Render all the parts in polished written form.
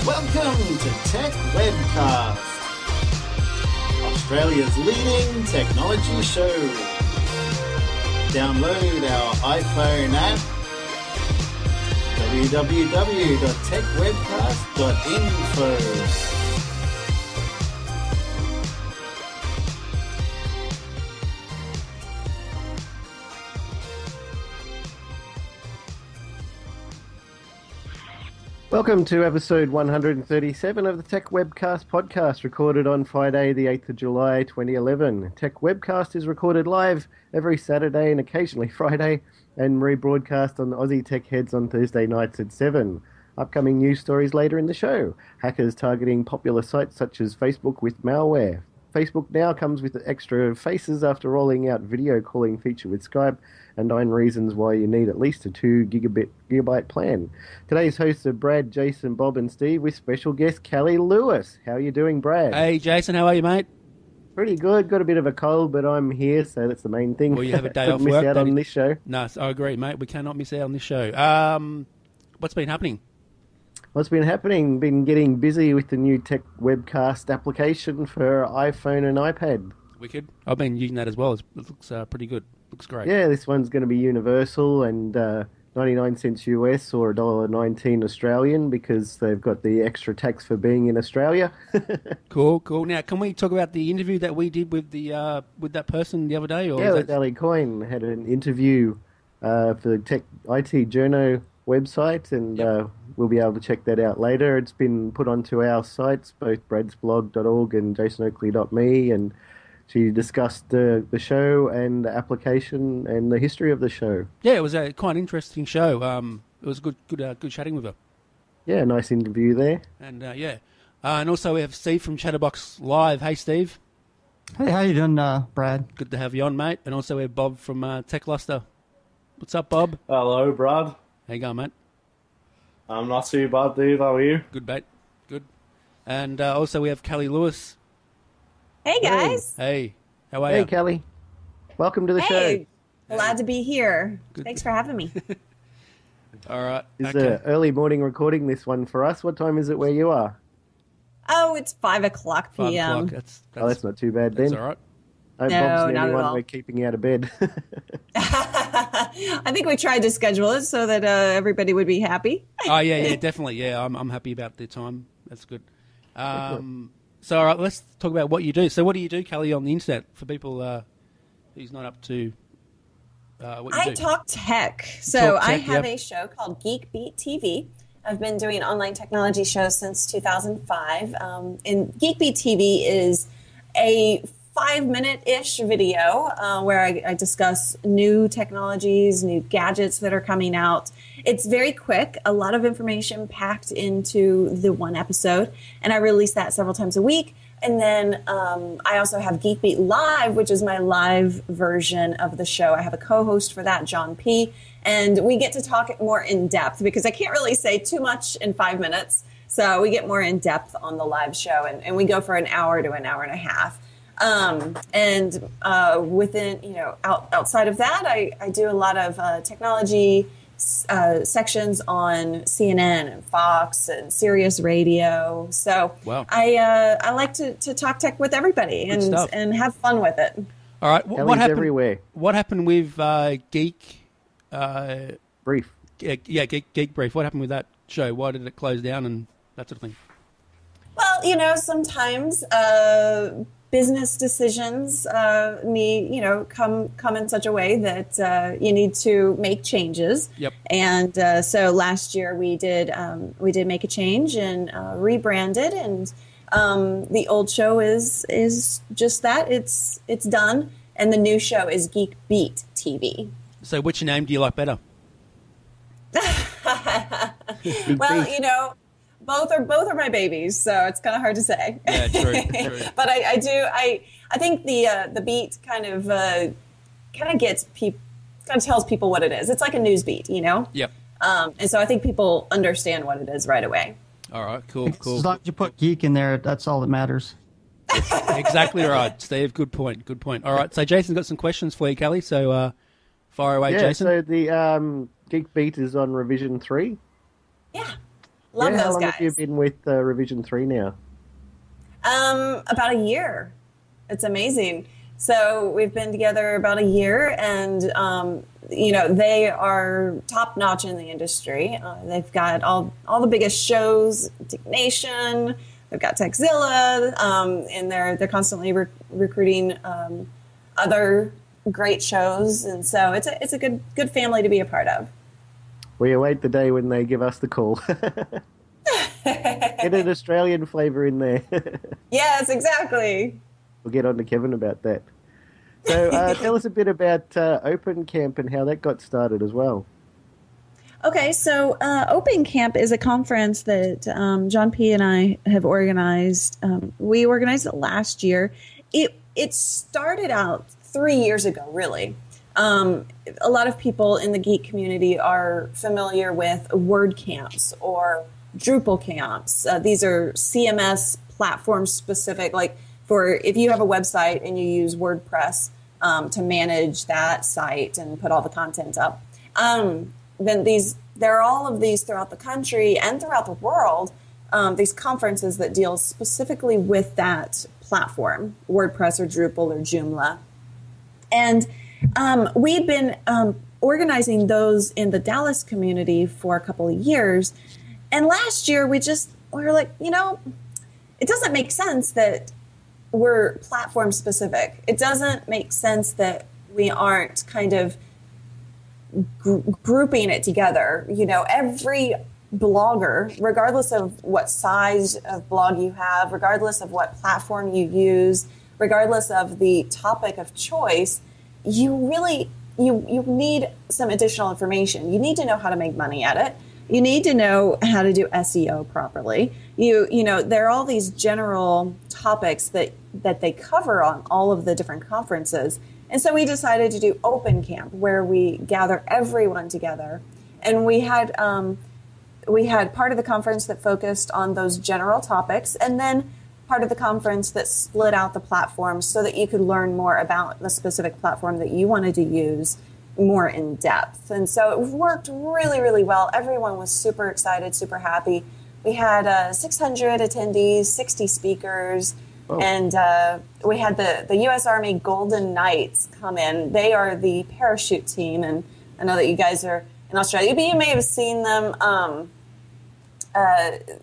Welcome to Tech Webcast, Australia's leading technology show. Download our iPhone app, www.techwebcast.info. Welcome to episode 137 of the Tech Webcast podcast, recorded on Friday, the 8th of July, 2011. Tech Webcast is recorded live every Saturday and occasionally Friday, and rebroadcast on the Aussie Tech Heads on Thursday nights at 7. Upcoming news stories later in the show. Hackers targeting popular sites such as Facebook with malware. Facebook now comes with extra faces after rolling out video calling feature with Skype, and 9 reasons why you need at least a 2 gigabyte plan. Today's hosts are Brad, Jason, Bob and Steve, with special guest Cali Lewis. How are you doing, Brad? Hey Jason, how are you, mate? Pretty good. Got a bit of a cold, but I'm here, so that's the main thing. Well, you have a day off miss work. out on this show. No, I agree, mate. We cannot miss out on this show. What's been happening? What's been happening? Been getting busy with the new Tech Webcast application for iPhone and iPad. Wicked. I've been using that as well. It looks pretty good. Looks great. Yeah, this one's going to be universal and 99 cents US or $1.19 Australian, because they've got the extra tax for being in Australia. Cool. Now, can we talk about the interview that we did with the with that person the other day? Or yeah, with Ali Coyne. Had an interview for the Tech IT Journo website, and we'll be able to check that out later. It's been put onto our sites, both bradsblog.org and jasonoakley.me, and she discussed the show and the application and the history of the show. Yeah, it was a quite interesting show. It was good chatting with her. Yeah, nice interview there. And and also we have Steve from Chatterbox Live. Hey, Steve. Hey, how you doing, Brad? Good to have you on, mate. And also we have Bob from Tech Luster. What's up, Bob? Hello, Brad. How you going, mate? I'm not too bad, dude. How are you? Good, mate. Good. And also we have Cali Lewis. Hey, guys. Hey. How are you? Hey, Kelly. Welcome to the show. Glad to be here. Thanks for having me. All right. It's an early morning recording, this one, for us. What time is it where you are? Oh, it's 5 o'clock p.m. 5 o'clock. That's not too bad then. That's all right. Bob's the not only at one all. we're keeping out of bed. I think we tried to schedule it so that everybody would be happy. Oh, yeah, definitely. Yeah, I'm happy about the time. That's good. So, all right, let's talk about what you do. So what do you do, Kelly, on the internet for people who's not up to what you do? I talk tech. So Talk tech, I have yep. a show called Geek Beat TV. I've been doing online technology shows since 2005. And Geek Beat TV is a 5-minute-ish video where I discuss new technologies, new gadgets that are coming out. It's very quick, a lot of information packed into the one episode, and I release that several times a week. And then I also have Geek Beat Live, which is my live version of the show. I have a co-host for that, John P., and we get to talk more in depth because I can't really say too much in 5 minutes. So we get more in depth on the live show, and we go for an hour to an hour and a half. Within, outside of that, I do a lot of technology sections on CNN and Fox and Sirius Radio. So wow. I like to talk tech with everybody and have fun with it. All right. What happened everywhere. What happened with Geek Brief. Geek Brief? What happened with that show? Why did it close down and that sort of thing? Well, sometimes business decisions come in such a way that you need to make changes. Yep. And so last year we did make a change and rebranded, and the old show is just that, it's done, and the new show is Geek Beat TV. So which name do you like better? Well, both are my babies, so it's kind of hard to say. Yeah, true. But I think the beat kind of gets people, kind of tells people what it is. It's like a news beat, Yep. And so I think people understand what it is right away. All right, cool. As long as you put geek in there, that's all that matters. Exactly right, Steve. Good point. All right, so Jason's got some questions for you, Kelly. So fire away, Jason. So the Geek Beat is on revision 3. Yeah. Love How those long guys. have you been with Revision 3 now? About a year. It's amazing. So we've been together about a year, and they are top notch in the industry. They've got all the biggest shows, Dig Nation. They've got Techzilla, and they're constantly recruiting other great shows, and so it's a good family to be a part of. We await the day when they give us the call. Get an Australian flavour in there. Yes, exactly. We'll get on to Kevin about that. So tell us a bit about OpenCamp and how that got started as well. Okay, so OpenCamp is a conference that John P. and I have organized. We organized it last year. It started out 3 years ago, really. A lot of people in the geek community are familiar with WordCamps or Drupal camps. These are CMS platform specific, like for if you have a website and you use WordPress to manage that site and put all the content up. Then there are all of these throughout the country and throughout the world, these conferences that deal specifically with that platform, WordPress or Drupal or Joomla. And we've been organizing those in the Dallas community for a couple of years. And last year we were like, it doesn't make sense that we're platform specific. It doesn't make sense that we aren't kind of grouping it together. Every blogger, regardless of what size of blog you have, regardless of what platform you use, regardless of the topic of choice, you need some additional information. You need to know how to make money at it. You need to know how to do SEO properly. There are all these general topics that they cover on all of the different conferences. And so we decided to do OpenCamp, where we gather everyone together. And we had part of the conference that focused on those general topics, and then part of the conference that split out the platforms so that you could learn more about the specific platform that you wanted to use more in depth. And so it worked really, really well. Everyone was super excited, super happy. We had 600 attendees, 60 speakers, and we had the U.S. Army Golden Knights come in. They are the parachute team, and I know that you guys are in Australia, but you may have seen them.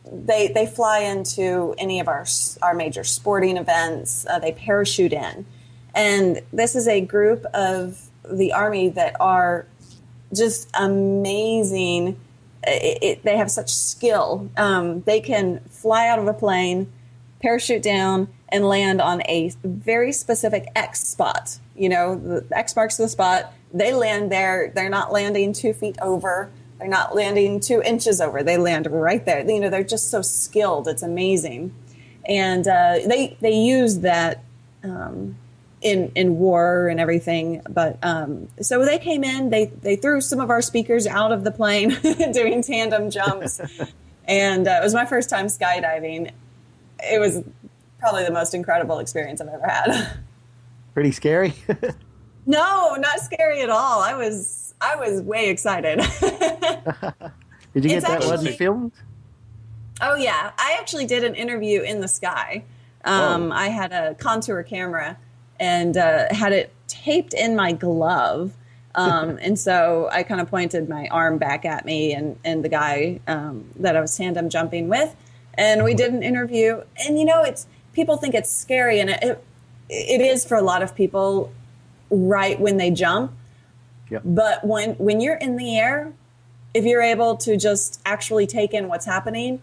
They fly into any of our major sporting events. They parachute in. And this is a group of the Army that are just amazing. They have such skill. They can fly out of a plane, parachute down, and land on a very specific X spot. The X marks the spot. They land there. They're not landing 2 feet over. They're not landing 2 inches over. They land right there. They're just so skilled. It's amazing. And they use that in war and everything. But so they came in. They threw some of our speakers out of the plane doing tandem jumps. And it was my first time skydiving. It was probably the most incredible experience I've ever had. Pretty scary? No, not scary at all. I was way excited. Did you get that one filmed? Oh, yeah. I actually did an interview in the sky. I had a contour camera and had it taped in my glove. And so I kind of pointed my arm back at me and the guy that I was tandem jumping with. And we did an interview. And, people think it's scary. And it is for a lot of people right when they jump. Yep. But when you're in the air, if you're able to just actually take in what's happening,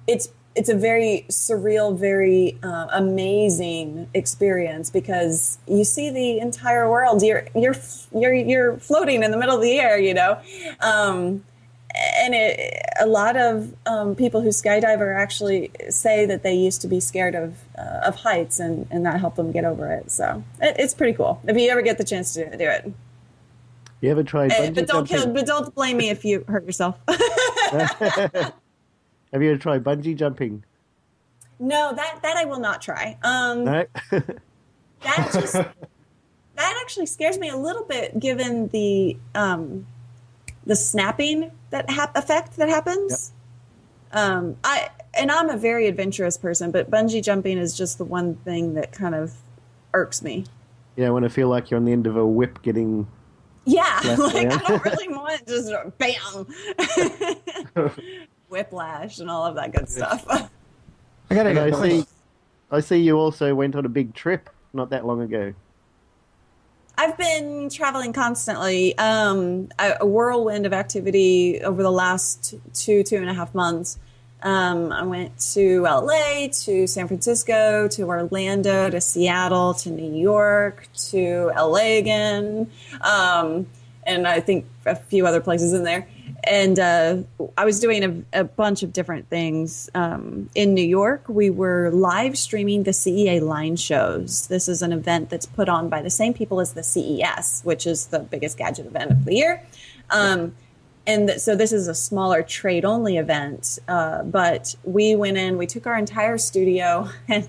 it's a very surreal, very amazing experience because you see the entire world. You're floating in the middle of the air, and a lot of people who skydive actually say that they used to be scared of heights, and that helped them get over it. So it's pretty cool. If you ever get the chance to do it. You ever tried bungee jumping? But don't blame me if you hurt yourself. Have you ever tried bungee jumping? No, that I will not try. No? That actually scares me a little bit, given the snapping effect that happens. I'm a very adventurous person, but bungee jumping is just the one thing that kind of irks me. Yeah, when I feel like you're on the end of a whip getting... Yeah, like around. I don't really want just bam, whiplash and all of that good stuff. I got And to I see you also went on a big trip not that long ago. I've been traveling constantly, a whirlwind of activity over the last 2.5 months. I went to LA, to San Francisco, to Orlando, to Seattle, to New York, to LA again, and I think a few other places in there. And I was doing a bunch of different things. In New York, we were live streaming the CEA line shows. This is an event that's put on by the same people as the CES, which is the biggest gadget event of the year. So this is a smaller trade-only event, but we went in, we took our entire studio, and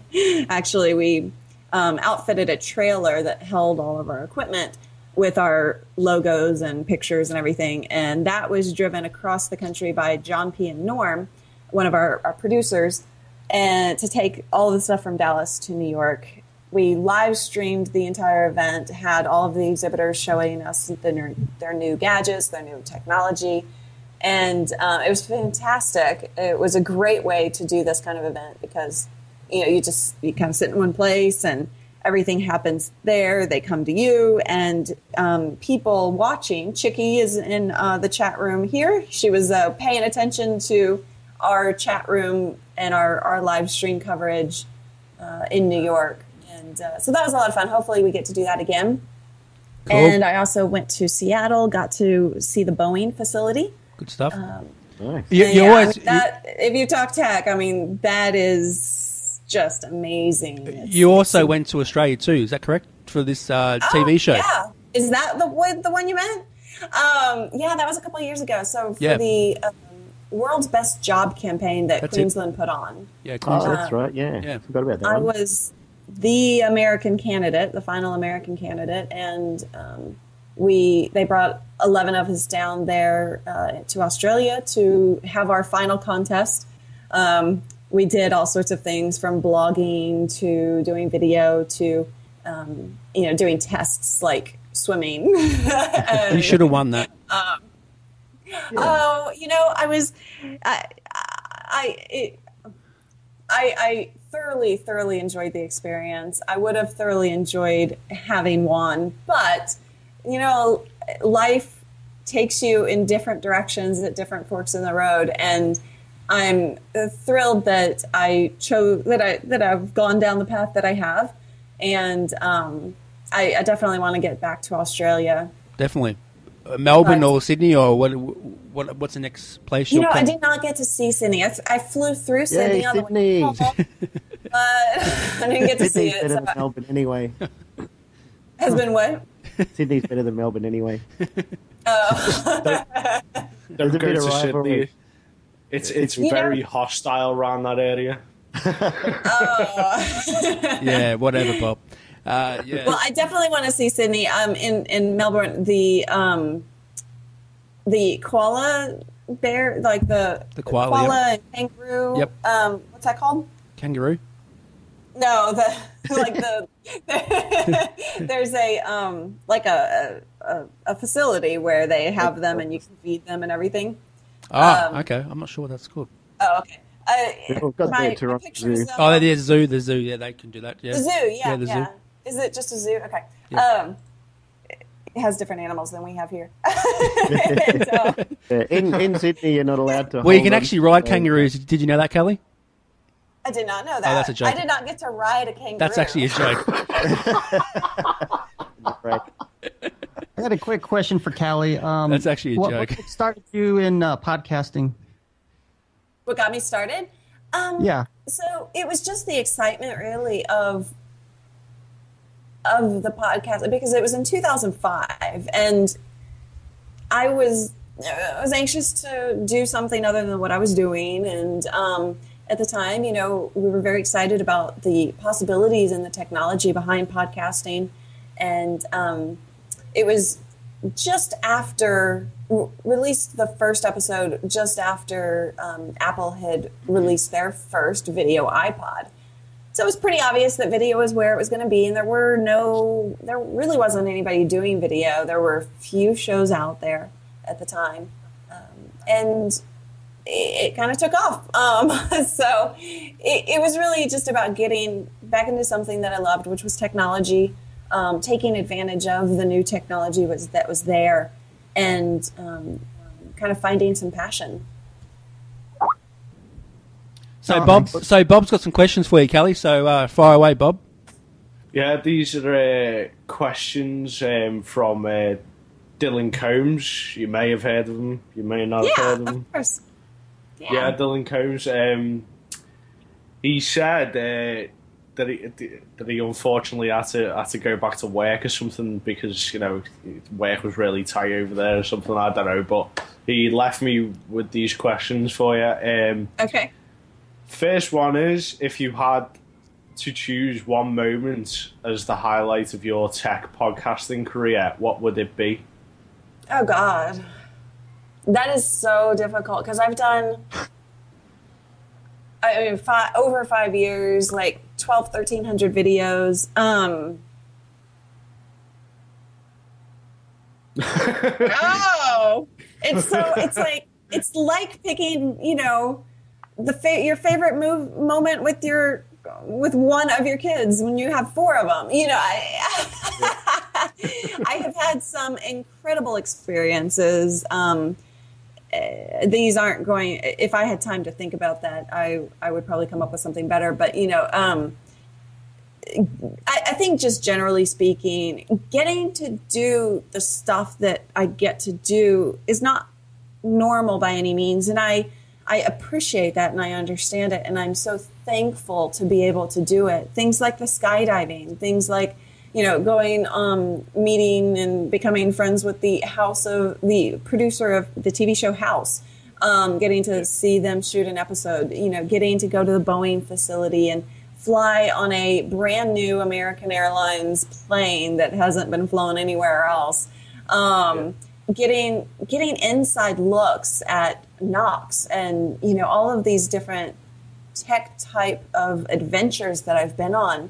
actually we outfitted a trailer that held all of our equipment with our logos and pictures and everything, and that was driven across the country by John P. and Norm, one of our producers, and to take all the stuff from Dallas to New York. We live streamed the entire event, had all of the exhibitors showing us their new gadgets, their new technology, and it was fantastic. It was a great way to do this kind of event because you kind of sit in one place and everything happens there. They come to you, and people watching. Chicky is in the chat room here. She was paying attention to our chat room and our live stream coverage in New York. And so that was a lot of fun. Hopefully we get to do that again. Cool. And I also went to Seattle, got to see the Boeing facility. Good stuff. Nice. If you talk tech, I mean, that is just amazing. You also went to Australia too, is that correct? For this TV show? Yeah. Is that the one you meant? Yeah, that was a couple of years ago. So for the World's Best Job campaign that Queensland put on. Yeah, Queensland. Oh, that's right, yeah. Forgot about that I one. was the American candidate, the final American candidate, and they brought 11 of us down there to Australia to have our final contest. We did all sorts of things from blogging to doing video to doing tests like swimming. You should have won that. Oh, I thoroughly enjoyed the experience. I would have thoroughly enjoyed having won, but life takes you in different directions at different forks in the road, and I'm thrilled that I chose that I've gone down the path that I have, and I definitely want to get back to Australia. Definitely. Melbourne or Sydney, or what's the next place you'll come? I did not get to see Sydney. I flew through Sydney on the way home, but I didn't get to see it. Sydney's better than Melbourne anyway. Has been what? Sydney's better than Melbourne anyway. Oh. There's a bit of rivalry. It's very hostile around that area. Oh. Yeah, whatever, Bob. Yeah. Well, I definitely want to see Sydney. In Melbourne, the koala bear, like the koala and kangaroo. Yep. What's that called? Kangaroo. No, there's a facility where they have them and you can feed them and everything. Okay. I'm not sure what that's called. Oh, okay. My pictures of, there's the zoo. Yeah, they can do that. Yeah. The zoo, yeah. The zoo. Is it just a zoo? Okay. Yeah. It has different animals than we have here. In Sydney, you're not allowed to. Well, you can actually ride kangaroos. Did you know that, Kelly? I did not know that. Oh, that's a joke. I did not get to ride a kangaroo. That's actually a joke. I got a quick question for Callie. That's actually a joke. What started you in podcasting? What got me started? Yeah. So it was just the excitement, really, of the podcast, because it was in 2005, and I was anxious to do something other than what I was doing, and at the time, we were very excited about the possibilities and the technology behind podcasting, and it was just after released the first episode, just after Apple had released their first video iPod. So it was pretty obvious that video was where it was going to be, and there really wasn't anybody doing video. There were a few shows out there at the time, and it kind of took off. So it was really just about getting back into something that I loved, which was technology, taking advantage of the new technology that was there, and kind of finding some passion. So Bob's got some questions for you, Kelly. So fire away, Bob. Yeah, these are questions from Dylan Combs. You may have heard of him. You may not have heard of him. Of course. Yeah, Dylan Combs. He said that he unfortunately had to go back to work or something because work was really tight over there or something. I don't know, but he left me with these questions for you. Okay. First one is, if you had to choose one moment as the highlight of your tech podcasting career, what would it be? Oh, God. That is so difficult because I've done over 5 years, like 1,300 videos. It's like picking, your favorite moment with one of your kids when you have 4 of them. I have had some incredible experiences. These aren't going. If I had time to think about that, I would probably come up with something better. But I think just generally speaking, getting to do the stuff that I get to do is not normal by any means, and I appreciate that and I understand it, and I'm so thankful to be able to do it. Things like the skydiving, things like going meeting and becoming friends with the producer of the TV show House, getting to see them shoot an episode, getting to go to the Boeing facility and fly on a brand new American Airlines plane that hasn't been flown anywhere else. Getting inside looks at Knox and all of these different tech type of adventures that I've been on.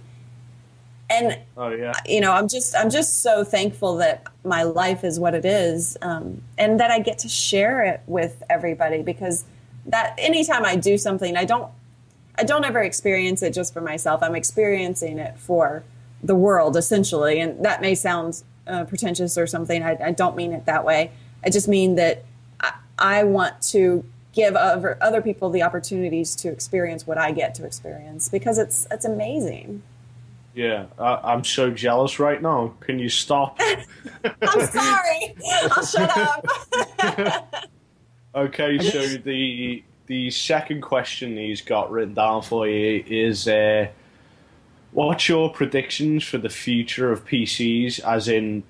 And I'm just so thankful that my life is what it is, and that I get to share it with everybody, because that anytime I do something, I don't ever experience it just for myself. I'm experiencing it for the world, essentially. And that may sound pretentious or something. I don't mean it that way. I just mean that I want to give other people the opportunities to experience what I get to experience, because it's amazing. Yeah, I'm so jealous right now. Can you stop? I'm sorry. I'll shut up. Okay, so the second question he's got written down for you is, what's your predictions for the future of PCs? As in,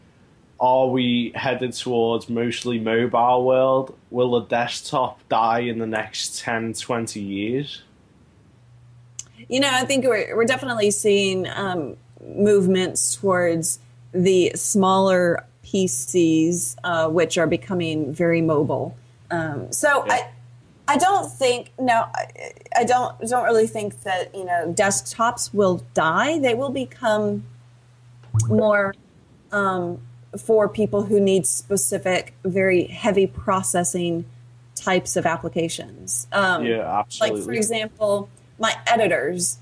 are we headed towards mostly mobile world? Will the desktop die in the next 10, 20 years? I think we're definitely seeing movements towards the smaller PCs, which are becoming very mobile. I don't think I don't really think that desktops will die. They will become more for people who need specific, very heavy processing types of applications. Absolutely. Like, for example, my editors,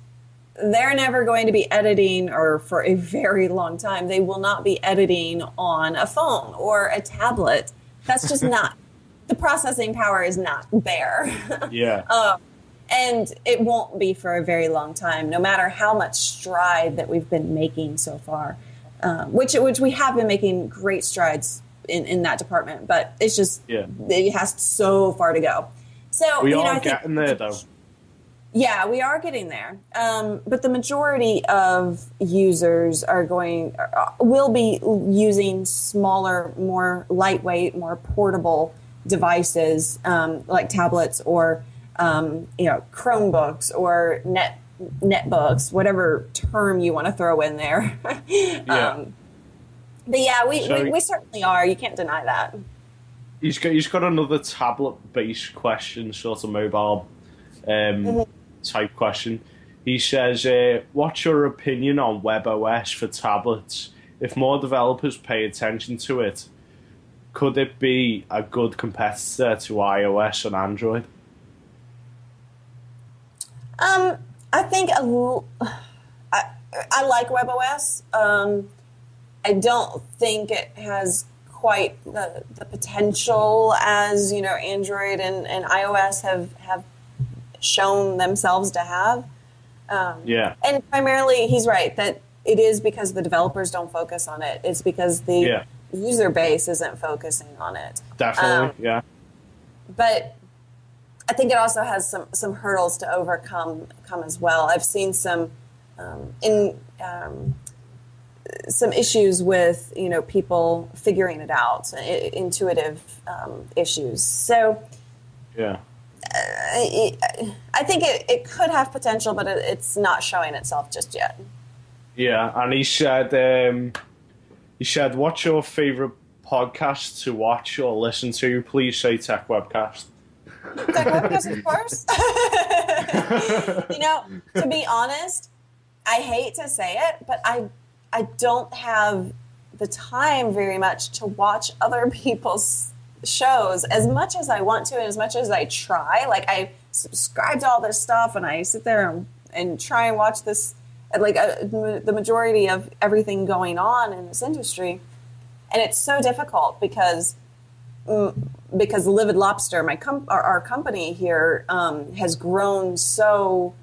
they're never going to be editing, or for a very long time, they will not be editing on a phone or a tablet. That's just not, the processing power is not there. Yeah. And it won't be for a very long time, no matter how much stride that we've been making so far, which we have been making great strides in that department, but it's just, it has so far to go. So we are getting there, though. Yeah, we are getting there. But the majority of users will be using smaller, more lightweight, more portable devices, like tablets or Chromebooks or netbooks, whatever term you want to throw in there. But yeah, So- we certainly are. You can't deny that. He's got another tablet-based question, sort of mobile type question. He says, what's your opinion on WebOS for tablets? If more developers pay attention to it, could it be a good competitor to iOS and Android? I think I like WebOS. I don't think it has quite the potential as Android and iOS have shown themselves to have. And primarily, he's right that it is because the developers don't focus on it. It's because the user base isn't focusing on it. Definitely, yeah. But I think it also has some hurdles to overcome as well. I've seen some issues with people figuring it out, intuitive issues. So yeah, I think it could have potential, but it's not showing itself just yet. Yeah, and he said, what's your favorite podcast to watch or listen to? Please say Tech Webcast. Tech Webcast, of course. To be honest, I hate to say it, but I don't have the time very much to watch other people's shows as much as I want to and as much as I try. Like, I subscribe to all this stuff and I sit there and try and watch this, the majority of everything going on in this industry. And it's so difficult because Livid Lobster, our company here, has grown so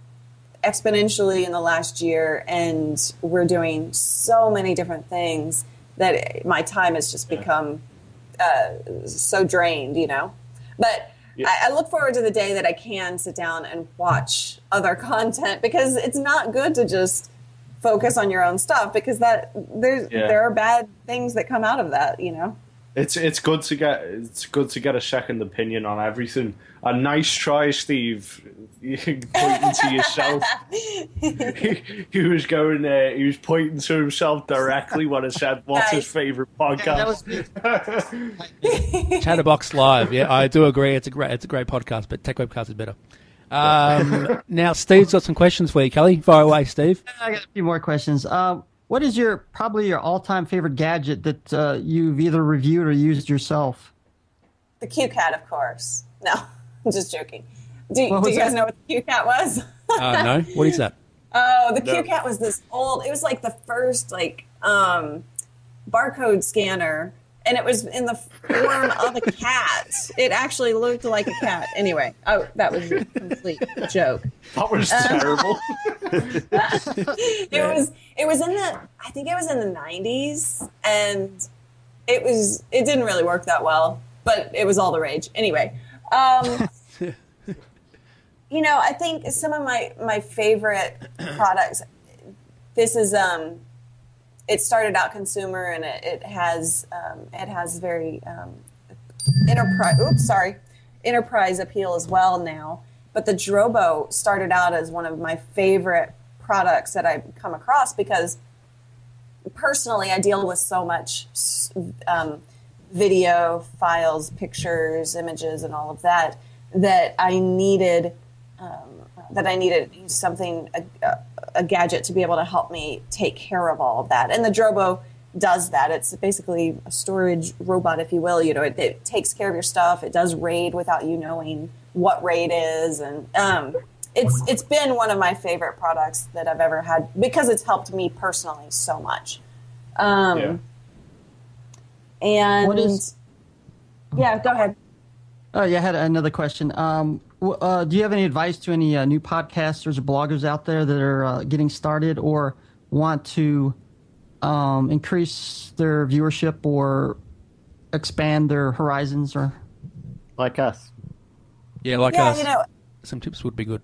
exponentially in the last year, and we're doing so many different things that my time has just become so drained, But I look forward to the day that I can sit down and watch other content, because it's not good to just focus on your own stuff, because there are bad things that come out of that, It's good to get a second opinion on everything. A nice try, Steve. Pointing to yourself. he was going there. He was pointing to himself directly when I said, "What's his favorite podcast?" Chatterbox Live. Yeah, I do agree. It's a great podcast, but Tech Webcast is better. Now, Steve's got some questions for you, Kelly. Fire away, Steve. I got a few more questions. What is probably your all-time favorite gadget that you've either reviewed or used yourself? The QCat, of course. No, I'm just joking. Do you guys know what the QCat was? No. What is that? Oh, the QCat was this old. It was like the first barcode scanner, and it was in the form of a cat. It actually looked like a cat. Anyway, that was a complete joke. That was terrible. It was in the 90s, and it didn't really work that well, but it was all the rage. Anyway, I think some of my favorite products. This is it started out consumer, and it has very enterprise appeal as well now. But the Drobo started out as one of my favorite products that I've come across, because personally I deal with so much video files, pictures, images, and all of that I needed something, a gadget to be able to help me take care of all of that. And the Drobo does that. It's basically a storage robot, if you will. It takes care of your stuff. It does RAID without you knowing what RAID is, and it's been one of my favorite products that I've ever had, because it's helped me personally so much. And yeah, go ahead. Oh, yeah, I had another question. Do you have any advice to any new podcasters or bloggers out there that are getting started or want to increase their viewership or expand their horizons, or like us? Yeah, like us. Some tips would be good.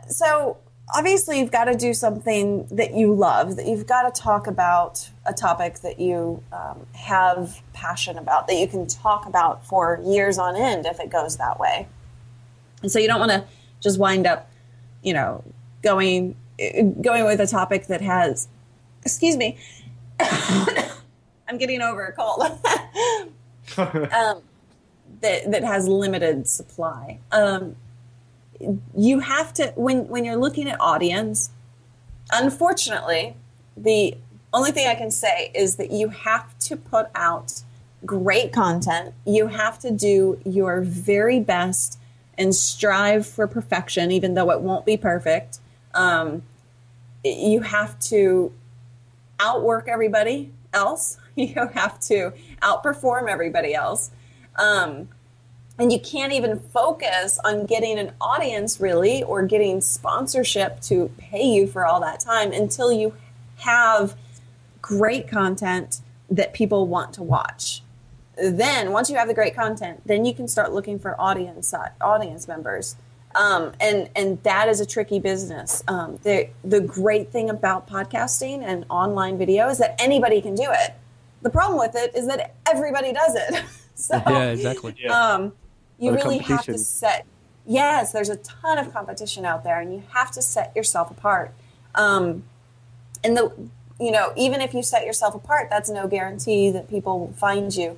So obviously you've got to do something that you love, that you've got to talk about a topic that you have passion about, that you can talk about for years on end if it goes that way. And so you don't want to just wind up, going with a topic that has, excuse me, I'm getting over a cold. That has limited supply. You have to, when you're looking at audience, unfortunately, the only thing I can say is that you have to put out great content. You have to do your very best and strive for perfection, even though it won't be perfect. You have to outwork everybody else. You have to outperform everybody else. And you can't even focus on getting an audience, really, or getting sponsorship to pay you for all that time until you have great content that people want to watch. Then, once you have the great content, then you can start looking for audience members. And that is a tricky business. The great thing about podcasting and online video is that anybody can do it. The problem with it is that everybody does it. So, yeah, exactly. You really have to set. Yes, there's a ton of competition out there, and you have to set yourself apart. And even if you set yourself apart, that's no guarantee that people will find you.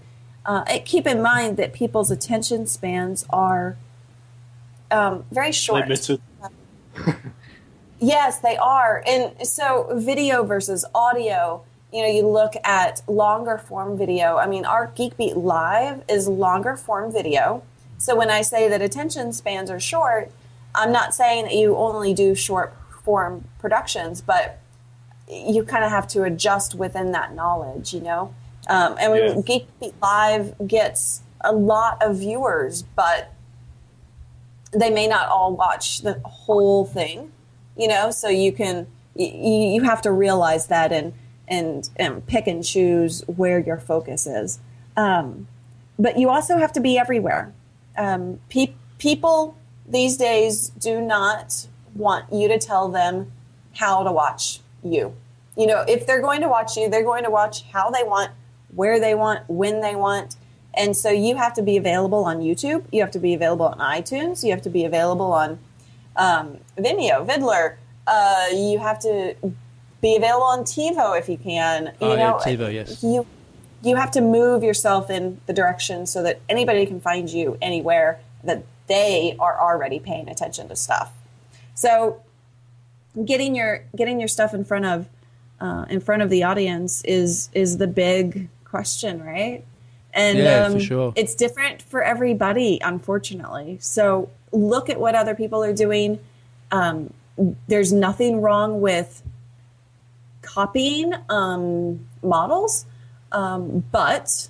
Keep in mind that people's attention spans are very short. Limited. Yes, they are. And so video versus audio, you look at longer form video. I mean, our Geek Beat Live is longer form video. So when I say that attention spans are short, I'm not saying that you only do short form productions, but you kind of have to adjust within that knowledge, Geek Beat Live gets a lot of viewers, but they may not all watch the whole thing, so you have to realize that and pick and choose where your focus is. But you also have to be everywhere. People these days do not want you to tell them how to watch you. If they're going to watch you, they're going to watch how they want, where they want, when they want. And so you have to be available on YouTube. You have to be available on iTunes. You have to be available on Vimeo, Vidler. You have to be available on TiVo if you can. TiVo, yes. You have to move yourself in the direction so that anybody can find you anywhere that they are already paying attention to stuff. So getting your stuff in front of the audience is the big question, right? And for sure. It's different for everybody, unfortunately. So look at what other people are doing. There's nothing wrong with copying models, but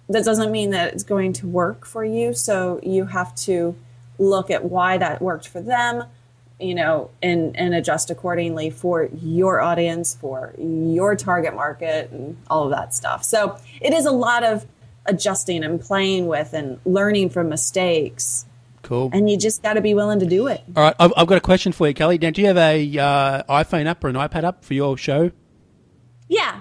that doesn't mean that it's going to work for you. So you have to look at why that worked for them, and adjust accordingly for your audience, for your target market, and all of that stuff. So it is a lot of adjusting and playing with and learning from mistakes. Cool. And you just got to be willing to do it. All right, I've got a question for you, Kelly. Now, do you have a iPhone app or an iPad app for your show? Yeah.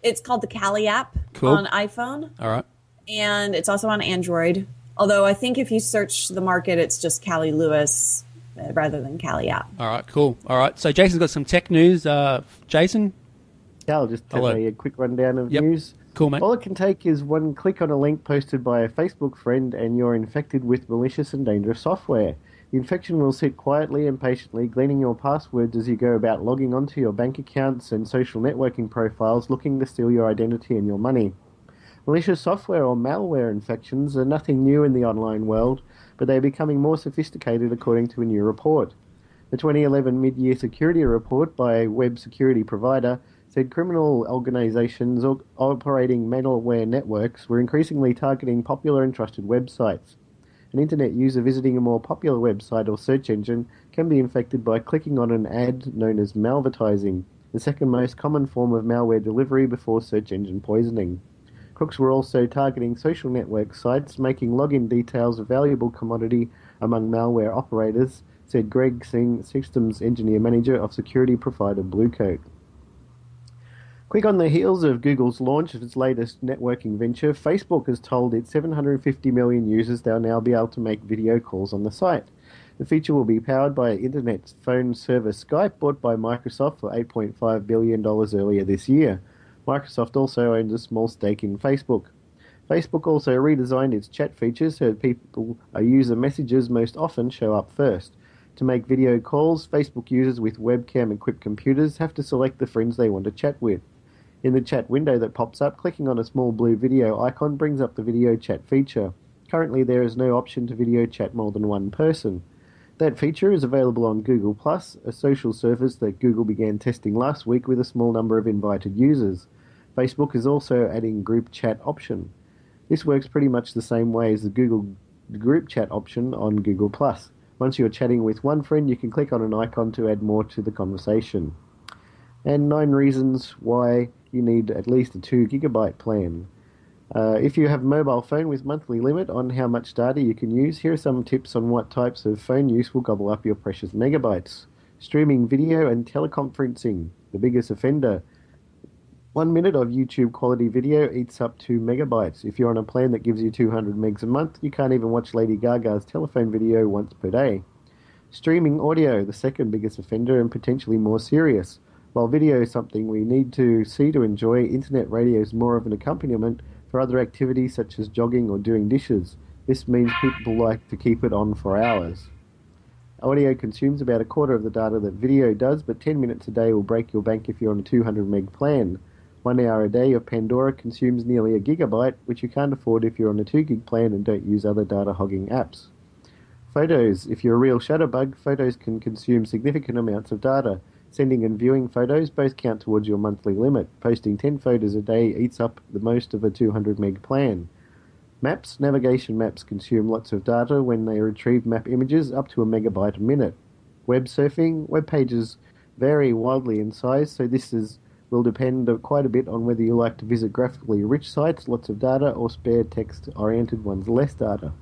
It's called the Cali app on iPhone. All right. And it's also on Android. Although I think if you search the market, it's just Cali Lewis rather than Cali app. All right, cool. All right, so Jason's got some tech news. Jason? Yeah, I'll just tell you a quick rundown of news. Cool, mate. All it can take is one click on a link posted by a Facebook friend and you're infected with malicious and dangerous software. The infection will sit quietly and patiently, gleaning your passwords as you go about logging onto your bank accounts and social networking profiles, looking to steal your identity and your money. Malicious software or malware infections are nothing new in the online world, but they are becoming more sophisticated according to a new report. The 2011 mid-year security report by a web security provider said criminal organizations operating malware networks were increasingly targeting popular and trusted websites. An internet user visiting a more popular website or search engine can be infected by clicking on an ad known as malvertising, the second most common form of malware delivery before search engine poisoning. Crooks were also targeting social network sites, making login details a valuable commodity among malware operators, said Greg Singh, Systems Engineer Manager of security provider Bluecoat. Quick on the heels of Google's launch of its latest networking venture, Facebook has told its 750 million users they'll now be able to make video calls on the site. The feature will be powered by internet phone service Skype, bought by Microsoft for $8.5 billion earlier this year. Microsoft also owns a small stake in Facebook. Facebook also redesigned its chat features so that people user messages most often show up first. To make video calls, Facebook users with webcam-equipped computers have to select the friends they want to chat with. In the chat window that pops up, clicking on a small blue video icon brings up the video chat feature. Currently, there is no option to video chat more than one person. That feature is available on Google+, a social service that Google began testing last week with a small number of invited users. Facebook is also adding group chat option. This works pretty much the same way as the Google group chat option on Google+. Once you're chatting with one friend, you can click on an icon to add more to the conversation. And 9 reasons why you need at least a 2 gigabyte plan. If you have a mobile phone with monthly limit on how much data you can use, here are some tips on what types of phone use will gobble up your precious megabytes. Streaming video and teleconferencing, the biggest offender. 1 minute of YouTube quality video eats up 2 megabytes. If you're on a plan that gives you 200 megs a month, you can't even watch Lady Gaga's telephone video once per day. Streaming audio, the second biggest offender and potentially more serious. While video is something we need to see to enjoy, internet radio is more of an accompaniment for other activities such as jogging or doing dishes. This means people like to keep it on for hours. Audio consumes about a quarter of the data that video does, but 10 minutes a day will break your bank if you're on a 200 meg plan. 1 hour a day of Pandora consumes nearly a gigabyte, which you can't afford if you're on a 2 gig plan and don't use other data hogging apps. Photos. If you're a real shutterbug, photos can consume significant amounts of data. Sending and viewing photos both count towards your monthly limit. Posting 10 photos a day eats up the most of a 200 meg plan. Maps. Navigation maps consume lots of data when they retrieve map images up to a megabyte a minute. Web surfing. Web pages vary wildly in size, so will depend quite a bit on whether you like to visit graphically rich sites, lots of data, or spare text-oriented ones, less data.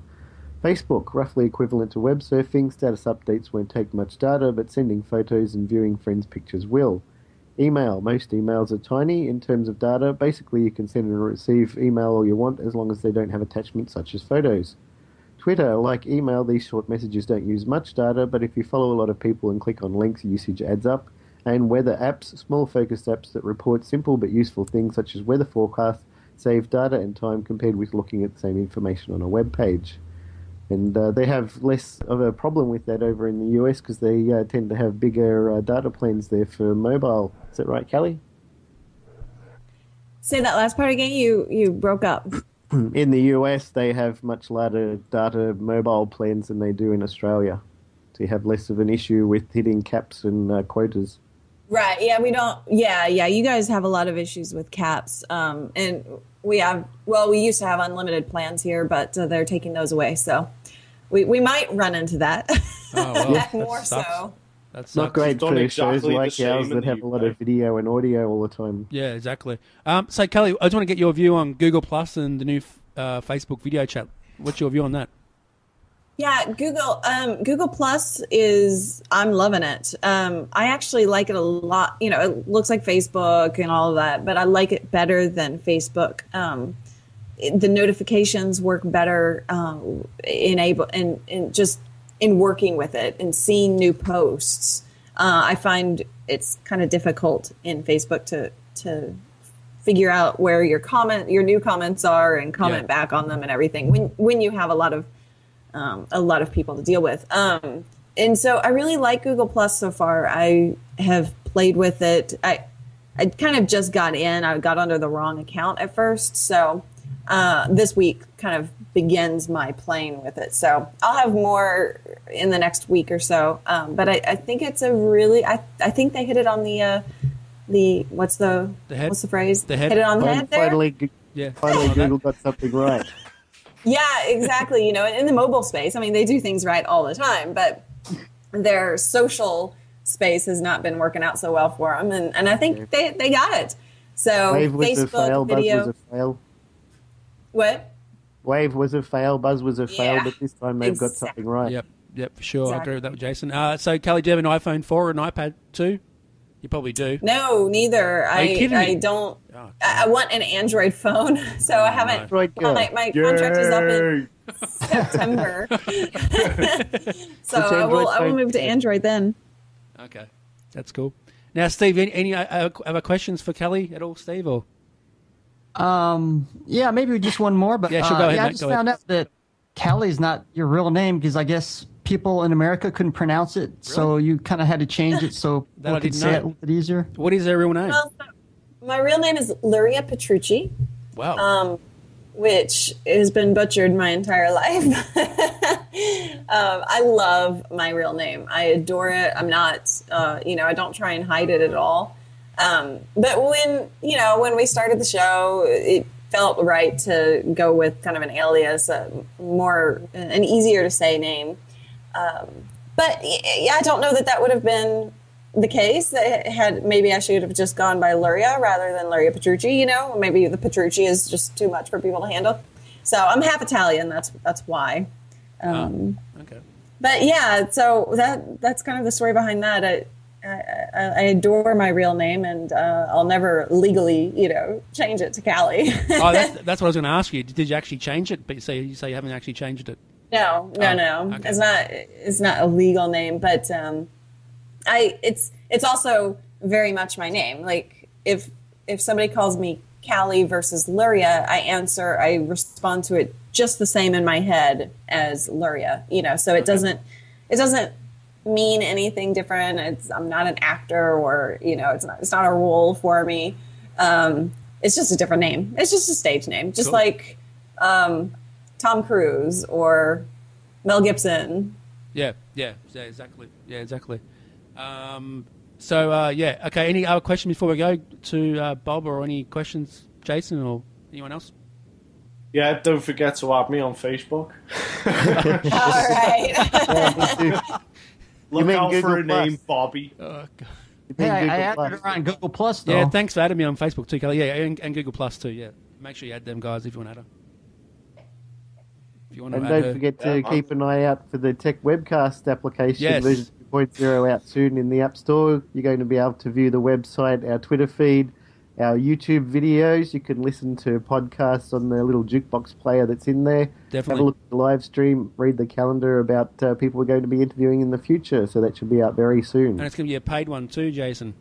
Facebook, roughly equivalent to web surfing. Status updates won't take much data, but sending photos and viewing friends' pictures will. Email. Most emails are tiny in terms of data. Basically, you can send and receive email all you want as long as they don't have attachments such as photos. Twitter. Like email, these short messages don't use much data, but if you follow a lot of people and click on links, usage adds up. And weather apps. Small focused apps that report simple but useful things such as weather forecasts save data and time compared with looking at the same information on a web page. And they have less of a problem with that over in the US because they tend to have bigger data plans there for mobile. Is that right, Callie? Say that last part again. You broke up. In the US, they have much larger data mobile plans than they do in Australia. So you have less of an issue with hitting caps and quotas. Right. Yeah, we don't. Yeah. You guys have a lot of issues with caps. And we used to have unlimited plans here, but they're taking those away. So we might run into that. Oh, well, more so. That's not great for exactly shows like ours that have a lot of video and audio all the time. Yeah, exactly. So, Kelly, I just want to get your view on Google Plus and the new Facebook video chat. What's your view on that? Yeah, Google Plus I'm loving it. I actually like it a lot. You know, it looks like Facebook and all of that, but I like it better than Facebook. The notifications work better in working with it and seeing new posts. I find it's kind of difficult in Facebook to figure out where your new comments are and comment back on them and everything when you have a lot of people to deal with. And so I really like Google Plus so far. I have played with it. I kind of just got in. I got under the wrong account at first. So this week kind of begins my playing with it. So I'll have more in the next week or so. But I think it's I think they hit it on what's the phrase? The head. Hit it on the head there? Finally, Google got something right. Yeah, exactly. You know, in the mobile space, I mean, they do things right all the time, but their social space has not been working out so well for them, and I think they got it. So Wave was Facebook a fail, video. Buzz was a fail. What? Wave was a fail, Buzz was a fail, but this time they've got something right. Yep, for sure. Exactly. I agree with that with Jason. So, Kelly, do you have an iPhone 4 or an iPad 2? You probably do. No, neither. Are you kidding me? I don't. Oh, I want an Android phone, so I haven't. Android girl. My contract is up in September, so I will move to Android then. Okay, that's cool. Now, Steve, any other questions for Kelly at all, Steve? Or Yeah, maybe just one more. But Yeah, sure, go ahead, I mate, just go found out that Cali's not your real name because I guess people in America couldn't pronounce it, so you kind of had to change it so That I people could didn't say know. it a little bit easier. What is their real name? Well, so my real name is Luria Petrucci, Wow. which has been butchered my entire life. I love my real name. I adore it. I'm not, I don't try and hide it at all. But when we started the show, it felt right to go with kind of an alias, an easier to say name. But I don't know that would have been the case. Maybe I should have just gone by Luria rather than Luria Petrucci. Maybe the Petrucci is just too much for people to handle. So I'm half Italian. That's why. Okay. But yeah, so that's kind of the story behind that. I adore my real name, and I'll never legally, change it to Cali. Oh, that's what I was going to ask you. Did you actually change it? But you say you haven't actually changed it. No. Okay. It's not a legal name, but it's also very much my name. Like if somebody calls me Cali versus Luria, I respond to it just the same in my head as Luria. So it doesn't mean anything different. I'm not an actor, or it's not a role for me. It's just a different name. It's just a stage name, just cool. like Tom Cruise or Mel Gibson. Yeah, exactly. Yeah, exactly. Okay. Any other question before we go to Bob, or any questions, Jason, or anyone else? Yeah, don't forget to add me on Facebook. All right. Look out Google for a Plus? name, Bobby. Oh, God. Hey, I Google added Plus. her on Google Plus, though. Yeah, thanks for adding me on Facebook too, Kelly. Yeah, and Google Plus too. Yeah, make sure you add them guys if you want to add her. If you want to And add don't her. forget to keep an eye out for the Tech Webcast application. Yes. Version 2.0 out soon in the App Store. You're going to be able to view the website, our Twitter feed, our YouTube videos. You can listen to podcasts on the little jukebox player that's in there. Definitely. Have a look at the live stream, read the calendar about people we're going to be interviewing in the future. So that should be out very soon. And it's going to be a paid one too, Jason.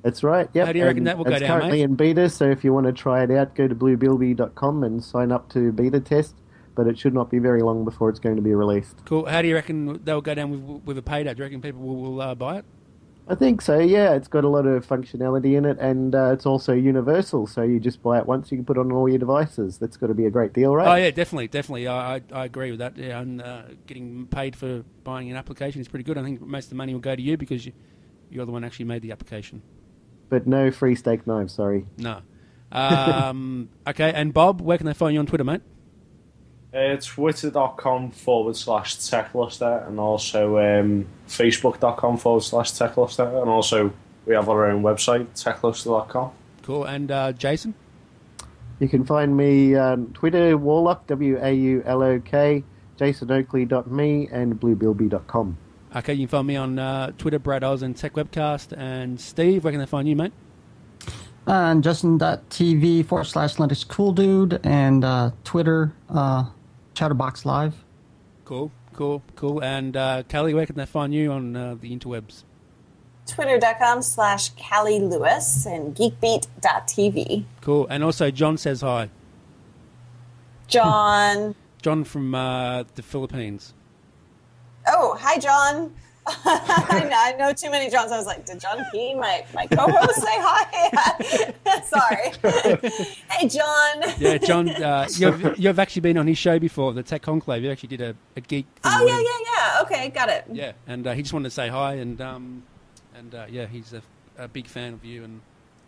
That's right. Yep. How do you reckon And that will go it's down, currently mate? in beta, so if you want to try it out, go to bluebilby.com and sign up to beta test. But it should not be very long before it's going to be released. Cool. How do you reckon they'll go down with a paid ad? Do you reckon people will buy it? I think so, yeah. It's got a lot of functionality in it, and it's also universal, so you just buy it once, you can put it on all your devices. That's got to be a great deal, right? Oh, yeah, definitely. I agree with that. Yeah, and getting paid for buying an application is pretty good. I think most of the money will go to you because you're the one who actually made the application. But no free steak knives, sorry. No. Okay, and Bob, where can they find you on Twitter, mate? Twitter.com/techluster, and also Facebook.com/techluster, and also we have our own website, techluster.com. Cool. And Jason? You can find me on Twitter, Warlock, WAULOK, JasonOakley.me, and bluebilby.com. Okay, you can find me on Twitter, Brad Oz, and Tech Webcast. And Steve, where can they find you, mate? And Justin.tv/Linux Cool Dude, and Twitter, Chatterbox Live. Cool. And Cali, where can they find you on the interwebs? Twitter.com/Cali Lewis and GeekBeat.tv. Cool. And also, John says hi. John. John from the Philippines. Oh, hi, John. I know too many Johns. I was like, did John P., my co-host, say hi? Sorry. Hey, John. Yeah, John, you've actually been on his show before, the Tech Conclave. You actually did a geek thing. Oh, yeah. Okay, got it. Yeah, and he just wanted to say hi, and he's a big fan of you and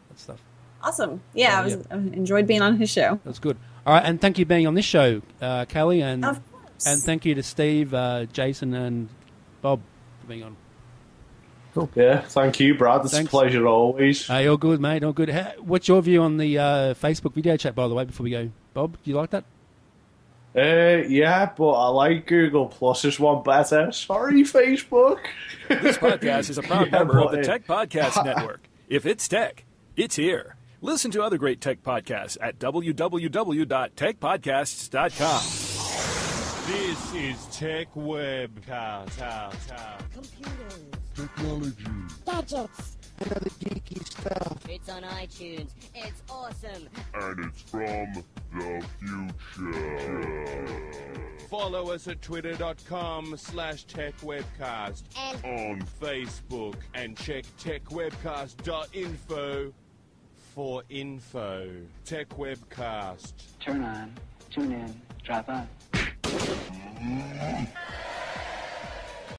that stuff. Awesome. Yeah, I enjoyed being on his show. That's good. All right, and thank you for being on this show, Kelly, and of course. And thank you to Steve, Jason, and Bob for being on. Cool. Yeah, thank you, Brad. It's Thanks. a pleasure always. Hey, all good, mate. All good. What's your view on the Facebook video chat, by the way, before we go? Bob, do you like that? Yeah, but I like Google Plus's one better. Sorry, Facebook. This podcast is a proud member of the Tech Podcast Network. If it's tech, it's here. Listen to other great tech podcasts at www.techpodcasts.com. This is Tech Webcast. Computers. Technology. Gadgets. other geeky stuff. It's on iTunes. It's awesome. And it's from the future. Follow us at twitter.com/techwebcast And on Facebook and check techwebcast.info for info. Tech Webcast. Turn on, tune in, drop on.